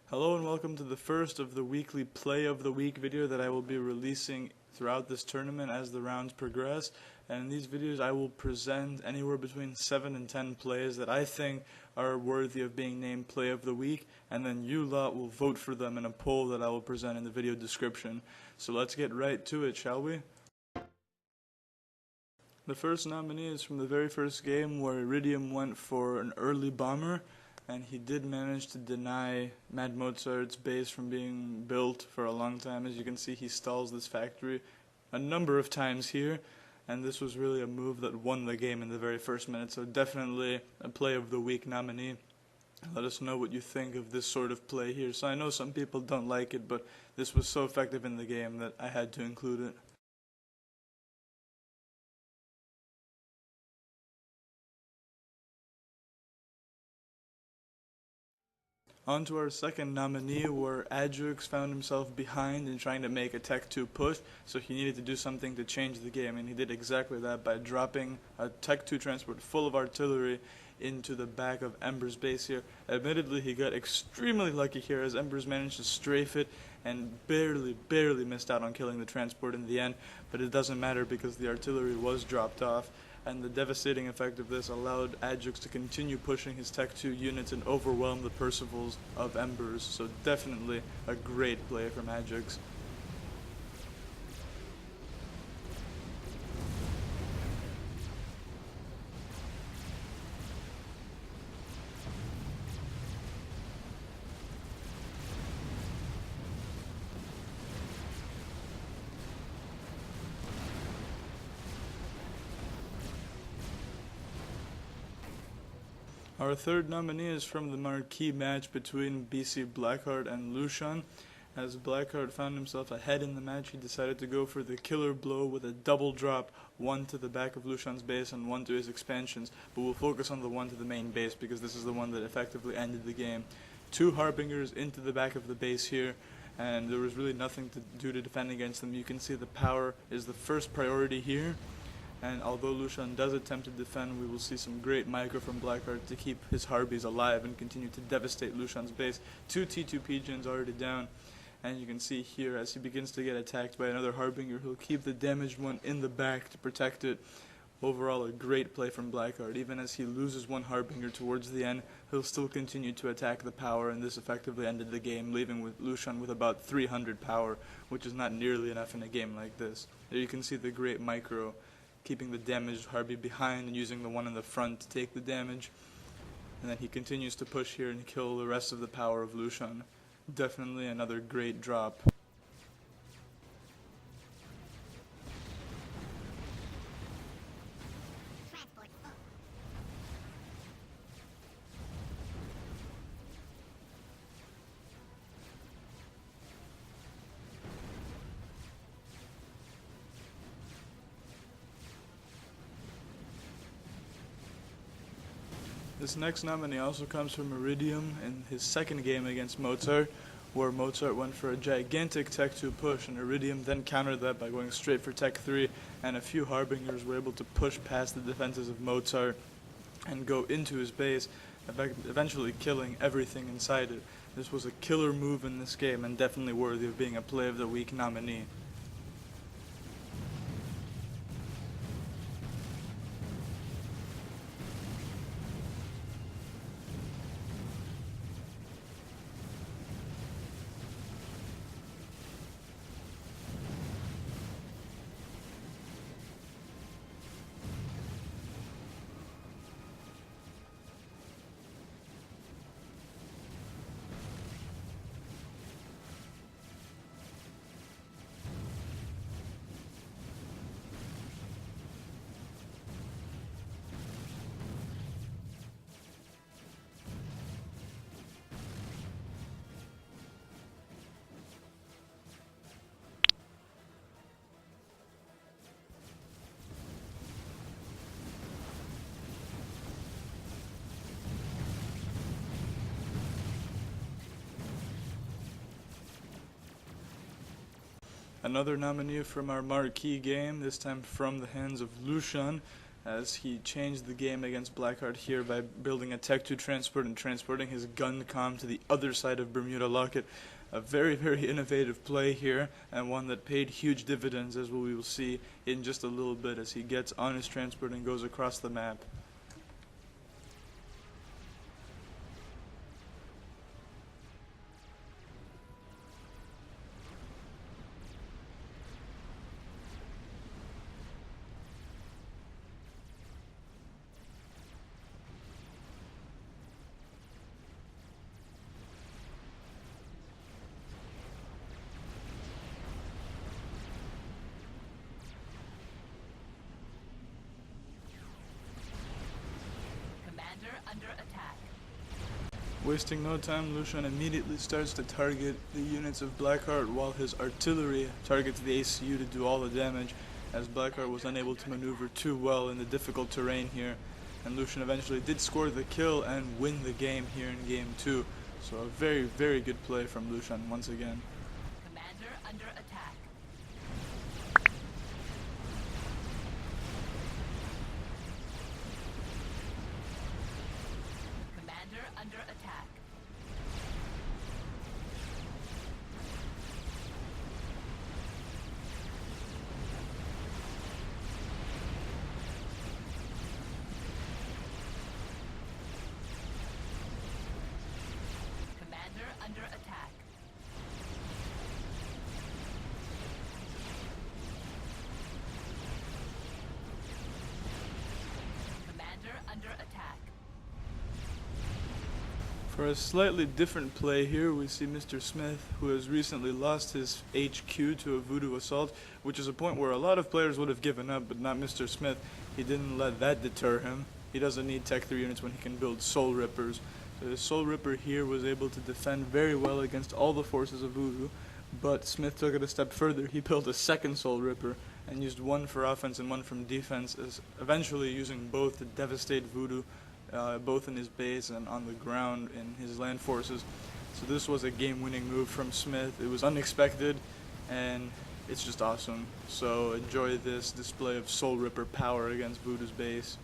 Hello and welcome to the first of the weekly Play of the Week video that I will be releasing throughout this tournament as the rounds progress. And in these videos I will present anywhere between 7 and 10 plays that I think are worthy of being named Play of the Week, and then you lot will vote for them in a poll that I will present in the video description. So let's get right to it, shall we? The first nominee is from the very first game where Iridium went for an early bomber, and he did manage to deny Mad Mozart's base from being built for a long time. As you can see, he stalls this factory a number of times here, and this was really a move that won the game in the very first minute, so definitely a Play of the Week nominee. Let us know what you think of this sort of play here. So I know some people don't like it, but this was so effective in the game that I had to include it. On to our second nominee, where Adrix found himself behind and trying to make a Tech 2 push, so he needed to do something to change the game, and he did exactly that by dropping a Tech 2 transport full of artillery into the back of Ember's base here. Admittedly, he got extremely lucky here as Ember's managed to strafe it and barely missed out on killing the transport in the end, but it doesn't matter because the artillery was dropped off, and the devastating effect of this allowed Adrix to continue pushing his Tech 2 units and overwhelm the Percivals of Embers, so definitely a great play from Adrix. Our third nominee is from the marquee match between BC Blackheart and Lucian. As Blackheart found himself ahead in the match, he decided to go for the killer blow with a double drop, one to the back of Lucian's base and one to his expansions, but we'll focus on the one to the main base because this is the one that effectively ended the game. 2 Harbingers into the back of the base here, and there was really nothing to do to defend against them. You can see the power is the first priority here. And although Lucian does attempt to defend, we will see some great micro from Blackheart to keep his Harbies alive and continue to devastate Lucian's base. 2 T2 Pigeons already down, and you can see here as he begins to get attacked by another Harbinger, he'll keep the damaged one in the back to protect it. Overall, a great play from Blackheart. Even as he loses one Harbinger towards the end, he'll still continue to attack the power, and this effectively ended the game, leaving with Lucian with about 300 power, which is not nearly enough in a game like this. There you can see the great micro, keeping the damaged Harby behind and using the one in the front to take the damage. And then he continues to push here and kill the rest of the power of Lucian. Definitely another great drop. This next nominee also comes from Iridium in his second game against Mozart, where Mozart went for a gigantic Tech 2 push, and Iridium then countered that by going straight for Tech 3, and a few Harbingers were able to push past the defenses of Mozart and go into his base, eventually killing everything inside it. This was a killer move in this game and definitely worthy of being a Play of the Week nominee. Another nominee from our marquee game, this time from the hands of Lucian, as he changed the game against Blackheart here by building a Tech 2 transport and transporting his gun comm to the other side of Bermuda Locket. A very, very innovative play here, and one that paid huge dividends, as we will see in just a little bit as he gets on his transport and goes across the map. Under attack. Wasting no time, Lucian immediately starts to target the units of Blackheart while his artillery targets the ACU to do all the damage, as Blackheart was unable to maneuver too well in the difficult terrain here. And Lucian eventually did score the kill and win the game here in game 2. So a very, very good play from Lucian once again. Commander under attack. Under attack. Commander under attack. Commander under attack. For a slightly different play here, we see Mr. Smith, who has recently lost his HQ to a voodoo assault, which is a point where a lot of players would have given up, but not Mr. Smith. He didn't let that deter him. He doesn't need Tech 3 units when he can build Soul Rippers. So the Soul Ripper here was able to defend very well against all the forces of voodoo, but Smith took it a step further. He built a second Soul Ripper and used one for offense and one from defense, as eventually using both to devastate voodoo, both in his base and on the ground in his land forces. So this was a game-winning move from Smith. It was unexpected, and it's just awesome. So enjoy this display of Soul Ripper power against Voodoo's base.